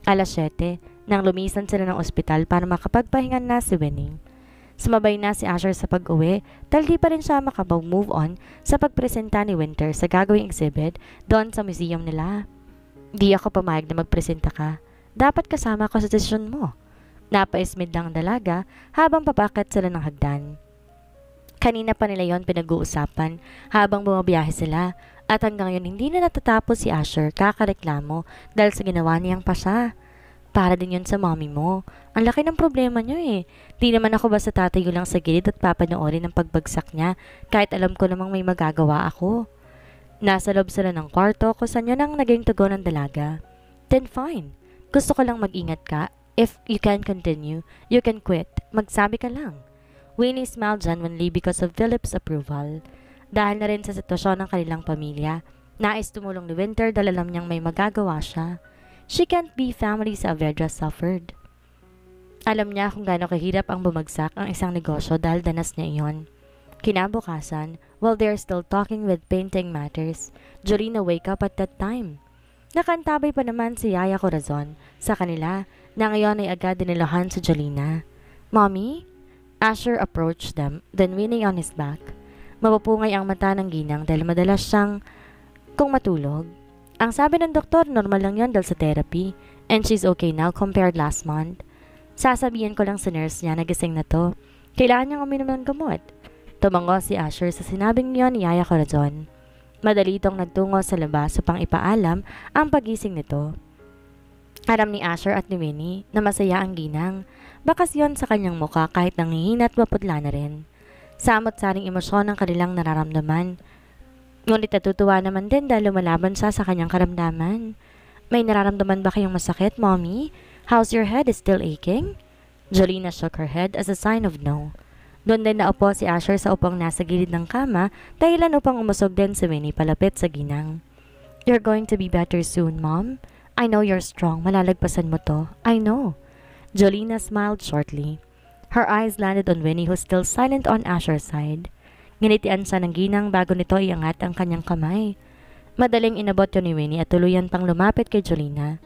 Alas 7, nang lumisan sila ng ospital para makapagpahingan na si Winnie. Sumabay na si Asher sa pag-uwi dahil di pa rin siya makapag-move on sa pagpresenta ni Winter sa gagawing exhibit doon sa museum nila. Di ako pumayag na magpresenta ka. Dapat kasama ko sa desisyon mo. Napaismid lang ang Dalaga habang papakit sila ng hagdan. Kanina pa nila yon pinag-uusapan habang bumabiyahe sila at hanggang yun hindi na natatapos si Asher kakareklamo dahil sa ginawa niyang pasya. Para din yun sa mommy mo. Ang laki ng problema niyo eh. Di naman ako basta tatayo lang sa gilid at papanoorin ang pagbagsak niya kahit alam ko namang may magagawa ako. Nasa loob sila ng kwarto kung saan yun ang naging tugon ng Dalaga. Then fine. Gusto ko lang mag-ingat ka. If you can continue, you can quit. Magsabi ka lang. Winnie smiled genuinely because of Philip's approval. Dahil na rin sa sitwasyon ng kanilang pamilya, nais tumulong ni Winter dahil alam niyang may magagawa siya. She can't be family sa Avedra suffered. Alam niya kung gaano kahirap ang bumagsak ang isang negosyo dahil danas niya iyon. Kinabukasan, while they're still talking with painting matters, Jorina wake up at that time. Nakantabay pa naman si Yaya Corazon sa kanila na ngayon ay agad dinilohan si Jolina. Mommy? Asher approached them, then leaning on his back. Mapupungay ang mata ng ginang dahil madalas siyang kung matulog. Ang sabi ng doktor, normal lang yon dahil sa therapy, and she's okay now compared last month. Sasabihin ko lang sa nurse niya na gising na to. Kailangan niyang uminom ng gamot. Tumango si Asher sa sinabing niyon ni Yaya Corazon. Madali itong nagtungo sa labas upang ipaalam ang pagising nito. Aram ni Asher at ni Winnie na masaya ang ginang. Bakas yon sa kanyang muka kahit nanghihina at maputla na rin. Samot-saring emosyon ang kanilang nararamdaman. Ngunit natutuwa naman din dahil lumalaban siya sa kanyang karamdaman. May nararamdaman ba kayong masakit, Mommy? How's your head? Is still aching? Jolina shook her head as a sign of no. Doon din naupo si Asher sa upang nasa gilid ng kama dahilan upang umusog din si Winnie palapit sa ginang. You're going to be better soon, Mom. I know you're strong. Malalagpasan mo to. I know. Jolina smiled shortly. Her eyes landed on Winnie who's still silent on Asher's side. Nginitian siya ng ginang bago nito iangat ang kanyang kamay. Madaling inabot yun ni Winnie at tuluyan pang lumapit kay Jolina.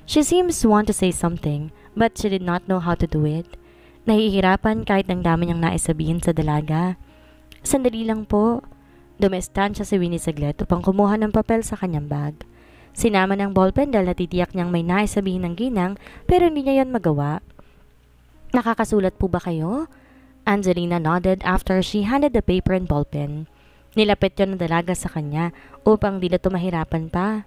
She seems to want to say something, but she did not know how to do it. Nahihirapan kahit ang dami niyang naisabihin sa dalaga. Sandali lang po. Dumestan siya si Winnie saglit upang kumuha ng papel sa kanyang bag. Sinama ng ballpen dahil natitiyak niyang may naisabihin ng ginang pero hindi niya yon magawa. Nakakasulat po ba kayo? Angelina nodded after she handed the paper and ballpen. Nilapit yon ng dalaga sa kanya upang di na tumahirapan pa.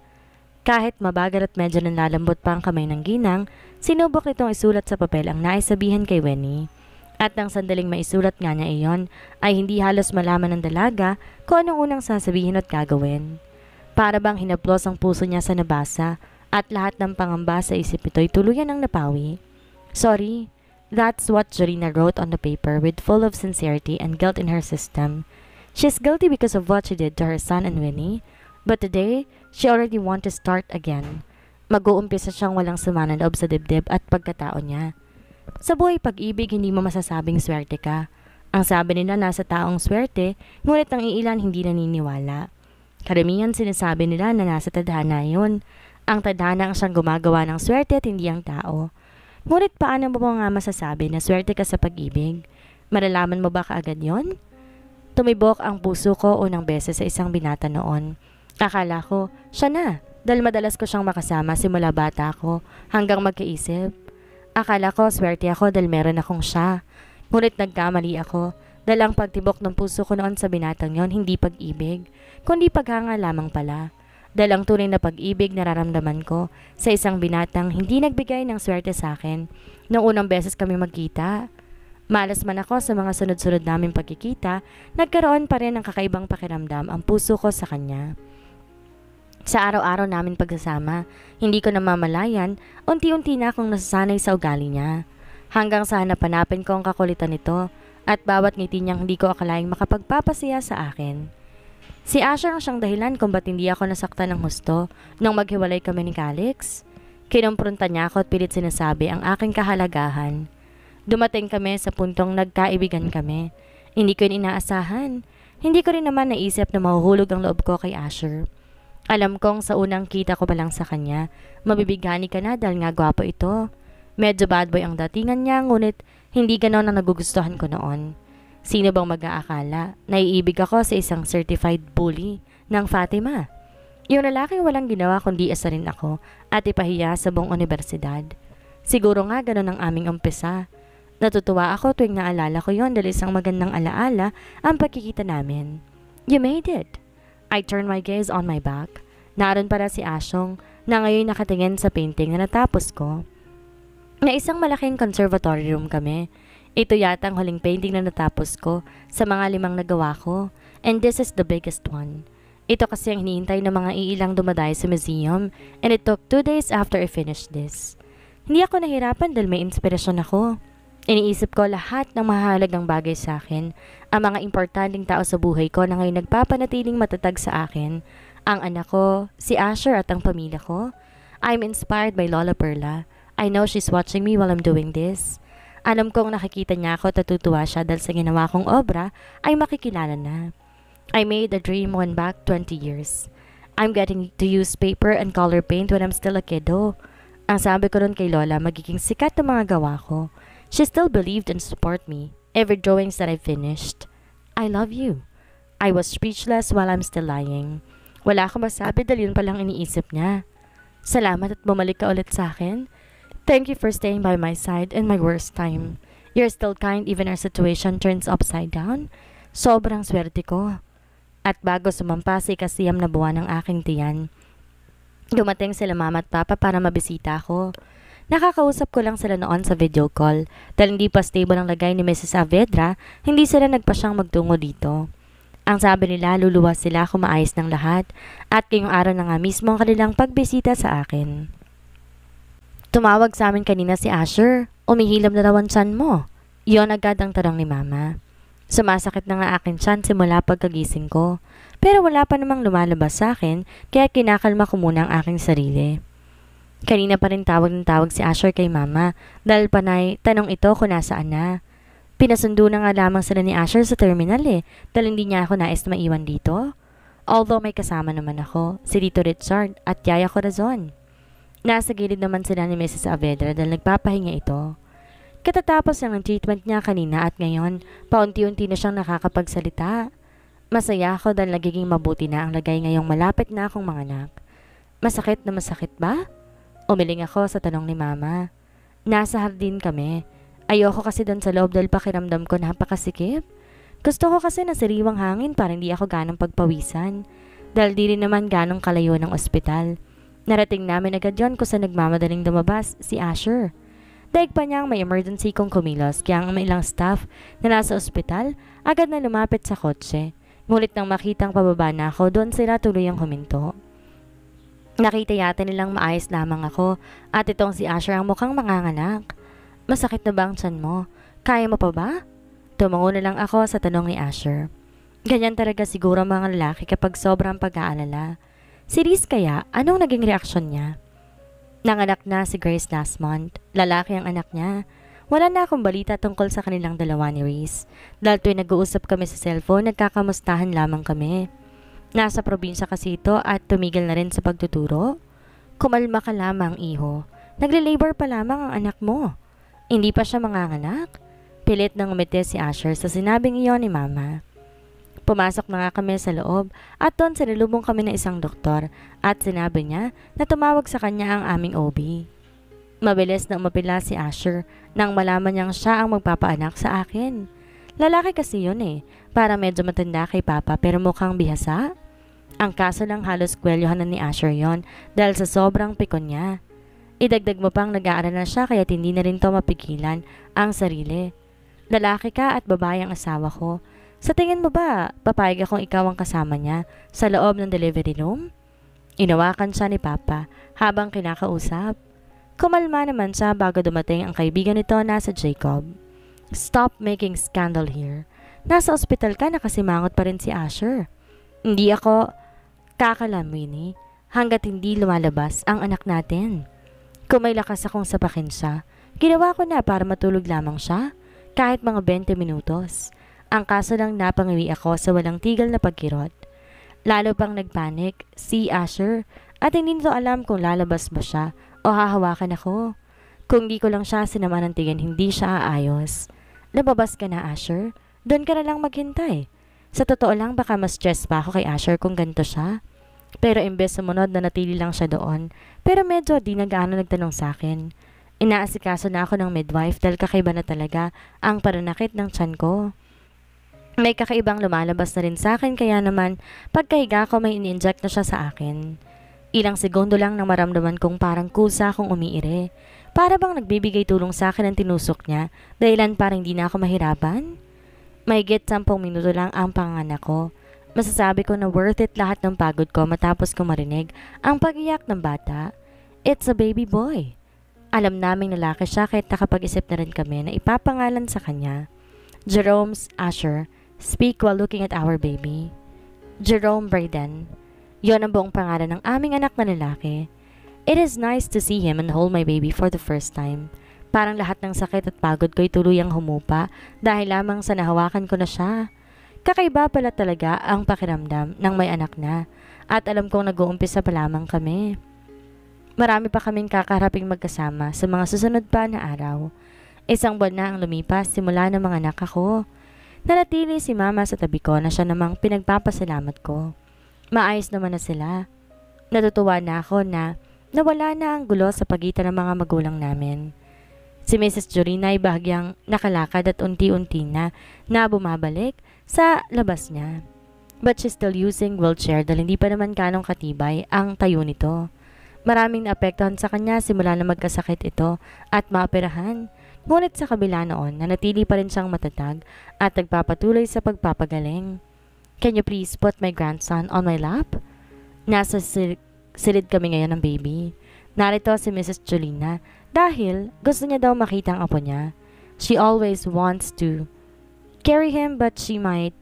Kahit mabagal at medyo nanlalambot pa ang kamay ng ginang, sinubok nitong isulat sa papel ang naisabihin kay Winnie. At nang sandaling maisulat nga niya iyon, ay hindi halos malaman ng dalaga kung anong unang sasabihin at gagawin. Para bang hinaplos ang puso niya sa nabasa at lahat ng pangamba sa isip ito'y tuluyan ang napawi. Sorry, that's what Jolina wrote on the paper with full of sincerity and guilt in her system. She's guilty because of what she did to her son and Winnie. But today, she already want to start again. Mag-uumpisa siyang walang sama ng loob sa dibdib at pagkatao niya. Sa buhay pag-ibig, hindi mo masasabing swerte ka. Ang sabi nila nasa taong swerte, ngunit ang iilan hindi naniniwala. Karamihan sinasabi nila na nasa tadhana yun. Ang tadhana ang siyang gumagawa ng swerte at hindi ang tao. Ngunit paano mo nga masasabi na swerte ka sa pag-ibig? Malalaman mo ba kaagad yon? Tumibok ang puso ko unang beses sa isang binata noon. Akala ko, siya na, dahil madalas ko siyang makasama simula bata ako hanggang magkaisip. Akala ko, swerte ako dahil meron akong siya. Ngunit nagkamali ako dahil ang pagtibok ng puso ko noon sa binatang yon hindi pag-ibig, kundi paghanga lamang pala. Dahil ang tunay na pag-ibig nararamdaman ko sa isang binatang hindi nagbigay ng swerte sa akin noong unang beses kami magkita. Malas man ako sa mga sunod-sunod naming pagkikita, nagkaroon pa rin ng kakaibang pakiramdam ang puso ko sa kanya. Sa araw-araw namin pagsasama, hindi ko namamalayan, unti-unti na akong nasasanay sa ugali niya. Hanggang sa hanapanapin ko ang kakulitan nito at bawat ngiti niyang hindi ko akalaing makapagpapasaya sa akin. Si Asher ang siyang dahilan kung ba't hindi ako nasaktan ng husto nung maghiwalay kami ni Calix. Kinumpronta niya ako at pilit sinasabi ang aking kahalagahan. Dumating kami sa puntong nagkaibigan kami. Hindi ko inaasahan. Hindi ko rin naman naisip na mahuhulog ang loob ko kay Asher. Alam kong sa unang kita ko pa lang sa kanya, mabibighani ka na dahil nga gwapo ito. Medyo bad boy ang datingan niya, ngunit hindi ganon ang nagugustuhan ko noon. Sino bang mag-aakala? Naiibig ako sa isang certified bully ng Fatima. Yung lalaking walang ginawa kundi asarin ako at ipahiya sa buong universidad. Siguro nga ganon ang aming umpisa. Natutuwa ako tuwing naalala ko yon dahil isang magandang alaala ang pagkikita namin. You made it. I turned my gaze on my back. Naroon para si Asyong na ngayon nakatingin sa painting na natapos ko. Na isang malaking conservatory room kami. Ito yata ang huling painting na natapos ko sa mga 5 nagawa ko. And this is the biggest one. Ito kasi ang hinihintay ng mga iilang dumadayo sa museum and it took 2 days after I finished this. Hindi ako nahirapan dahil may inspirasyon ako. Iniisip ko lahat ng mahalagang bagay sa akin, ang mga importanteng tao sa buhay ko na ngayon nagpapanatiling matatag sa akin, ang anak ko, si Asher at ang pamilya ko. I'm inspired by Lola Perla. I know she's watching me while I'm doing this. Alam kong nakikita niya ako at natutuwa siya dahil sa ginawa kong obra ay makikilala na. I made a dream when back 20 years. I'm getting to use paper and color paint when I'm still a kiddo. Ang sabi ko nun kay Lola, magiging sikat ang mga gawa ko. She still believed and support me. Every drawings that I finished. I love you. I was speechless while I'm still lying. Wala akong masabi dahil yun palang iniisip niya. Salamat at bumalik ka ulit sa akin. Thank you for staying by my side in my worst time. You're still kind even our situation turns upside down. Sobrang swerte ko. At bago sumampa si kasiyam na buwan ng aking tiyan, dumating sila mama at papa para mabisita ako. Nakakausap ko lang sila noon sa video call. Dahil hindi pa stable ang lagay ni Mrs. Saavedra, hindi sila nagpasyang magtungo dito. Ang sabi nila, luluwas sila kung maayos ng lahat at ngayong araw na nga mismo ang kanilang pagbisita sa akin. Tumawag sa amin kanina si Asher. Umihilom na raw ang tiyan mo. Iyon agad ang tanong ni Mama. Sumasakit na nga akin tiyan simula pagkagising ko. Pero wala pa namang lumalabas sa akin kaya kinakalma ko muna ang aking sarili. Kanina pa rin tawag ng tawag si Asher kay Mama dahil panay tanong ito kung nasaan na. Pinasundo na nga lamang sila ni Asher sa terminal dahil hindi niya ako nais na maiwan dito. Although may kasama naman ako, si Tito Richard at Yaya Corazon. Nasa gilid naman sila ni Mrs. Avedra dahil nagpapahinga ito. Katatapos lang ng treatment niya kanina at ngayon, paunti-unti na siyang nakakapagsalita. Masaya ako dahil nagiging mabuti na ang lagay ngayong malapit na akong mga anak. Masakit na masakit ba? Umiling ako sa tanong ni Mama. Nasa hardin kami. Ayoko kasi doon sa loob dahil pakiramdam ko napakasikip. Gusto ko kasi na sariwang hangin para hindi ako ganong pagpawisan. Dahil di rin naman ganong kalayo ng ospital. Narating namin agad yon kung sa nagmamadaling lumabas si Asher. Daig pa niyang may emergency kung kumilos kaya ang may ilang staff na nasa ospital agad na lumapit sa kotse. Ngulit nang makitang pababa na ako, doon sila tuluyang huminto. Nakita yata nilang maayos lamang ako at itong si Asher ang mukhang manganganak. Masakit na ba ang tiyan mo? Kaya mo pa ba? Tumango na lang ako sa tanong ni Asher. Ganyan talaga siguro mga lalaki kapag sobrang pag-aalala. Si Reese kaya, anong naging reaksyon niya? Nanganak na si Grace last month. Lalaki ang anak niya. Wala na akong balita tungkol sa kanilang dalawa ni Reese. Dahil tuwing nag-uusap kami sa cellphone, nagkakamustahan lamang kami. Nasa probinsya kasi ito at tumigil na rin sa pagtuturo. Kumalma ka lamang, iho. Nagle-labor pa lamang ang anak mo. Hindi pa siya manganganak. Pilit nang umiti si Asher sa sinabing iyon ni Mama. Pumasok na nga kami sa loob at doon sinalubong kami ng isang doktor at sinabi niya na tumawag sa kanya ang aming OB. Mabilis na umapila si Asher nang malaman niyang siya ang magpapaanak sa akin. Lalaki kasi yun para medyo matanda kay Papa pero mukhang bihasa. Ang kaso lang halos kwelyohan na ni Asher yon dahil sa sobrang pikon niya. Idagdag mo pang nag-aaral na siya kaya hindi na rin to mapigilan ang sarili. Lalaki ka at babae ang asawa ko. Sa tingin mo ba, papayag akong ikaw ang kasama niya sa loob ng delivery room? Inawakan siya ni Papa habang kinakausap. Kumalma naman siya bago dumating ang kaibigan nito na sa Jacob. Stop making scandal here. Nasa ospital ka, nakasimangot pa rin si Asher. Hindi ako kakalamuin hanggat hindi lumalabas ang anak natin. Kung may lakas akong sapakin siya, ginawa ko na para matulog lamang siya kahit mga 20 minutos. Ang kaso lang napangiwi ako sa walang tigil na pagkirot. Lalo pang nagpanik si Asher at hindi nito alam kung lalabas ba siya o hahawakan ako. Kung di ko lang siya sinamahan ng tigil, hindi siya aayos. Lababas ka na, Asher. Doon ka na lang maghintay. Sa totoo lang baka mas stress pa ako kay Asher kung ganito siya. Pero imbes sumunod na natili lang siya doon. Pero medyo di na gaano nagtanong sa akin. Inaasikaso na ako ng midwife dahil kakaiba na talaga ang pananakit ng tiyan ko. May kakaibang lumalabas na rin sa akin kaya naman pagkahiga ko may ini-inject na siya sa akin. Ilang segundo lang nang maramdaman kong parang kusa akong umiire. Para bang nagbibigay tulong sa akin ang tinusok niya dahilan para hindi na ako mahirapan? Mahigit 10 minuto lang ang panganak ko. Masasabi ko na worth it lahat ng pagod ko matapos ko marinig ang pag-iyak ng bata. It's a baby boy. Alam naming lalaki siya kahit nakapag-isip na rin kami na ipapangalan sa kanya. Jerome's Asher. Speak while looking at our baby. Jerome Braden. Yon ang buong pangalan ng aming anak na lalaki. It is nice to see him and hold my baby for the first time. Parang lahat ng sakit at pagod ko'y tuluyang humupa dahil lamang sa nahawakan ko na siya. Kakaiba pala talaga ang pakiramdam ng may anak na at alam kong nag-uumpisa pa lamang kami. Marami pa kaming kakaharaping magkasama sa mga susunod pa na araw. 1 buwan na ang lumipas simula ng mga anak ako. Nanatili si Mama sa tabi ko na siya namang pinagpapasalamat ko. Maayos naman na sila. Natutuwa na ako na nawala na ang gulo sa pagitan ng mga magulang namin. Si Mrs. Jorina ay bahagyang nakalakad at unti-unti na bumabalik sa labas niya. But she's still using wheelchair dahil hindi pa naman ganong katibay ang tayo nito. Maraming naapektuhan sa kanya simula na magkasakit ito at maoperahan. Ngunit sa kabila noon, nanatili pa rin siyang matatag at nagpapatuloy sa pagpapagaling. Can you please put my grandson on my lap? Nasa silid kami ngayon ng baby. Narito si Mrs. Jolina dahil gusto niya daw makita ang apo niya. She always wants to carry him but she might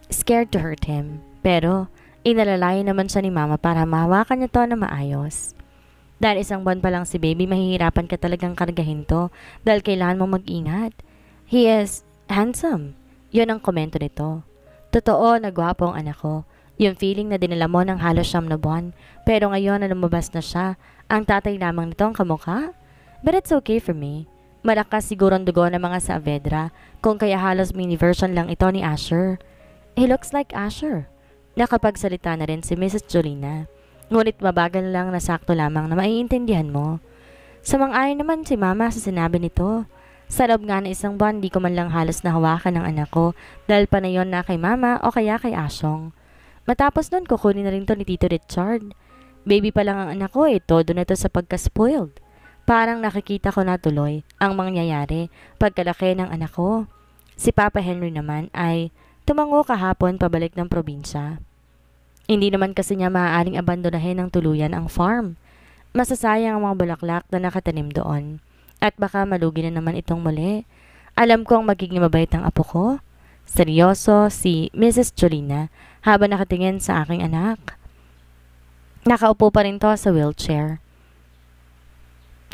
scared to hurt him. Pero inalalayan naman siya ni Mama para mahawakan niya to na maayos. Dahil 1 buwan pa lang si baby, mahihirapan ka talagang kargahin to dahil kailangan mong mag-ingat. He is handsome. Yun ang komento nito. Totoo na gwapo ang anak ko. Yung feeling na dinala mo ng halos 9 na buwan, pero ngayon na lumabas na siya, ang tatay lamang nito ang kamukha? But it's okay for me. Malakas siguro ang dugo ng mga Saavedra, kung kaya halos mini version lang ito ni Asher. He looks like Asher. Nakapagsalita na rin si Mrs. Jolina. Ngunit mabagal lang na sakto lamang na maiintindihan mo. Samang-ayon naman si Mama sa sinabi nito. Sa loob nga ng 1 buwan, di ko man lang halos nahawakan ng anak ko dahil pa na yon na kay Mama o kaya kay Asyong. Matapos nun, kukunin na rin to ni Tito Richard. Baby pa lang ang anak ko todo na to sa pagka-spoiled. Parang nakikita ko na tuloy ang mangyayari pagkalaki ng anak ko. Si Papa Henry naman ay tumango kahapon pabalik ng probinsya. Hindi naman kasi niya maaaring abandonahin ng tuluyan ang farm. Masasayang ang mga bulaklak na nakatanim doon. At baka malugi na naman itong muli. Alam ko ang magiging mabait ang apo ko. Seryoso si Mrs. Jolina habang nakatingin sa aking anak. Nakaupo pa rin to sa wheelchair.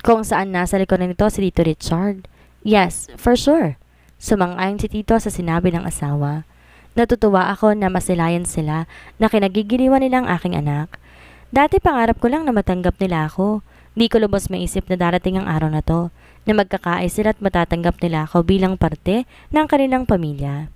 Kung saan nasa likuran nito si Tito Richard. Yes, for sure. Sumang-ayon si Tito sa sinabi ng asawa. Natutuwa ako na masilayan sila na kinagigiliwan nilang aking anak. Dati pangarap ko lang na matanggap nila ako. Di ko lubos maisip na darating ang araw na to, na magkakaayos sila at matatanggap nila ako bilang parte ng kanilang pamilya.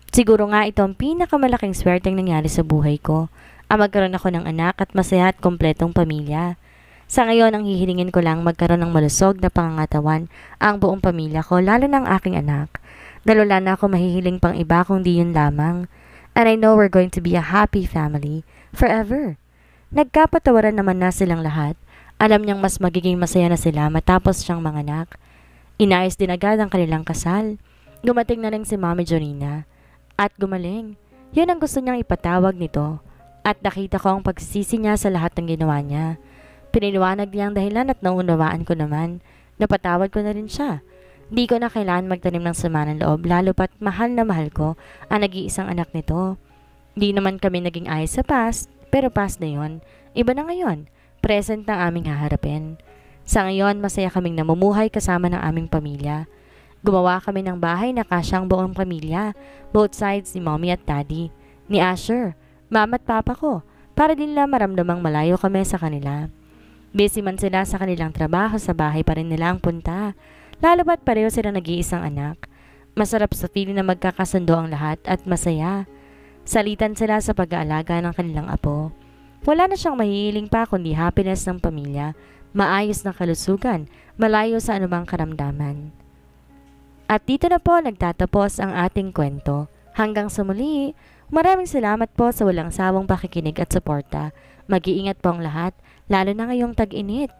Siguro nga ito ang pinakamalaking swerteng nangyari sa buhay ko, ang magkaroon ako ng anak at masaya at kompletong pamilya. Sa ngayon, ang hihilingin ko lang magkaroon ng malusog na pangangatawan ang buong pamilya ko, lalo ng aking anak. Dahil wala na ako mahihiling pang iba kung di yun lamang. And I know we're going to be a happy family forever. Nagkapatawaran naman na silang lahat. Alam niyang mas magiging masaya na sila matapos siyang manganak. Inayos din agad ang kanilang kasal. Dumating na rin si Mami Jorina. At gumaling. Yun ang gusto niyang ipatawag nito. At nakita ko ang pagsisisi niya sa lahat ng ginawa niya. Piniliwanag niya ang dahilan at naunawaan ko naman. Napatawad ko na rin siya. Di ko na kailangan magtanim ng sama ng loob, lalo pat mahal na mahal ko ang nag-iisang anak nito. Di naman kami naging ayos sa past, pero past na yon. Iba na ngayon. Present na aming haharapin. Sa ngayon, masaya kaming namumuhay kasama ng aming pamilya. Gumawa kami ng bahay na kasyang buong pamilya, both sides ni Mommy at Daddy, ni Asher, Mama at Papa ko, para din nila maramdamang malayo kami sa kanila. Busy man sila sa kanilang trabaho, sa bahay pa rin nila ang punta, lalo ba't pareho sila nag-iisang anak. Masarap sa feeling na magkakasundo ang lahat at masaya. Salitan sila sa pag-aalaga ng kanilang apo. Wala na siyang mahihiling pa kundi happiness ng pamilya, maayos na kalusugan, malayo sa anumang karamdaman. At dito na po nagtatapos ang ating kwento. Hanggang sa muli, maraming salamat po sa walang sawang pakikinig at suporta. Mag-iingat po ang lahat, lalo na ngayong tag-init.